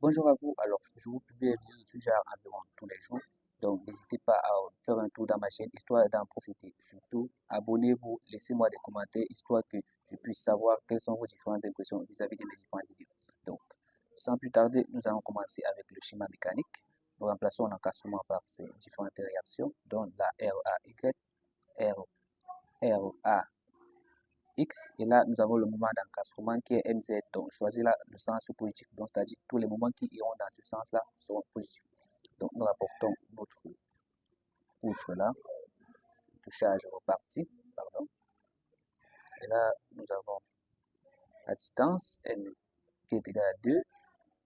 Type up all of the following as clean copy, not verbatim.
Bonjour à vous. Alors, je vous publie des vidéos de ce genre environ tous les jours. Donc, n'hésitez pas à faire un tour dans ma chaîne histoire d'en profiter. Surtout, abonnez-vous, laissez-moi des commentaires histoire que je puisse savoir quelles sont vos différentes impressions vis-à-vis de mes différentes vidéos. Donc, sans plus tarder, nous allons commencer avec le schéma mécanique. Nous remplaçons l'encastrement par ces différentes réactions, dont la RAY, RA, X, et là nous avons le moment d'encastrement qui est MZ, donc choisir là le sens positif, donc c'est-à-dire tous les moments qui iront dans ce sens-là seront positifs. Donc nous rapportons notre poutre là, de charge repartie, pardon, et là nous avons la distance M qui est égale à 2,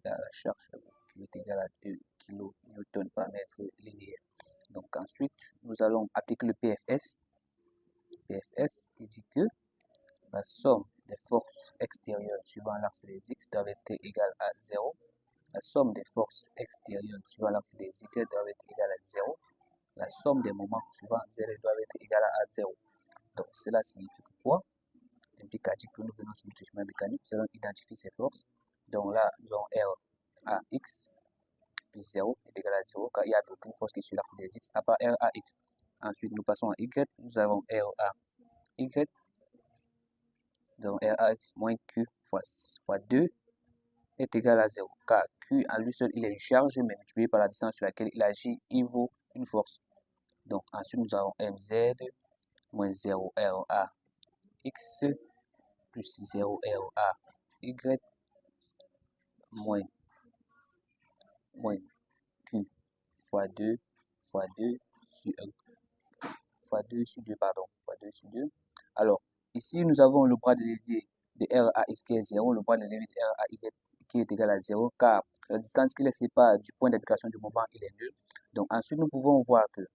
la charge qui est égale à 2 kN par mètre linéaire. Donc ensuite nous allons appliquer le PFS qui dit que la somme des forces extérieures suivant l'axe des X doit être égale à 0. La somme des forces extérieures suivant l'axe des Y doit être égale à 0. La somme des moments suivant Z doit être égale à 0. Donc cela signifie quoi? Implique à dire que nous venons sur le schéma mécanique, nous allons identifier ces forces. Donc là, nous avons RAX plus 0 est égal à 0 car il n'y a aucune force qui est sur l'axe des X à part RAX. Ensuite, nous passons à Y, nous avons RAY. Donc RAX moins Q fois 2 est égal à 0. Car Q en lui seul, il est une charge, mais multiplié par la distance sur laquelle il agit, il vaut une force. Donc ensuite, nous avons MZ moins 0 RAX plus 0 RAY moins Q fois 2 sur 1 fois 2 sur 2, pardon, fois 2 sur 2. Alors, ici, nous avons le bras de levier de RAX qui est 0, le bras de levier de RAY qui est égal à 0, car la distance qui les sépare du point d'application du moment, il est nul. Donc, ensuite, nous pouvons voir que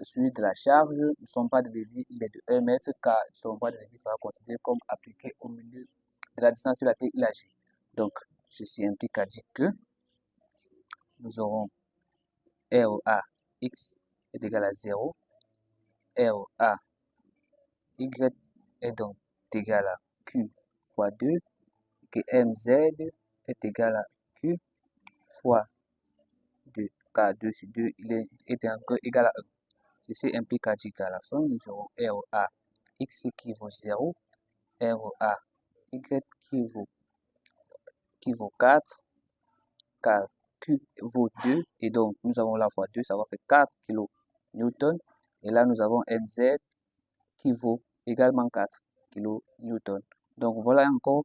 celui de la charge, son bras de levier, il est de 1 mètre, car son bras de levier sera considéré comme appliqué au milieu de la distance sur laquelle il agit. Donc, ceci implique à dire que nous aurons RAX est égal à 0, RAY est donc égal à Q fois 2, que MZ est égal à Q fois 2, car 2 sur 2 il est encore égal à 1. Ceci implique à dire qu'à la fin, nous aurons RAX qui vaut 0, RAY qui vaut 4, car Q vaut 2, et donc nous avons la fois 2, ça va faire 4 kN. Et là, nous avons MZ qui vaut également 4 kN. Donc voilà encore,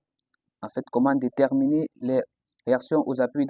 en fait, comment déterminer les réactions aux appuis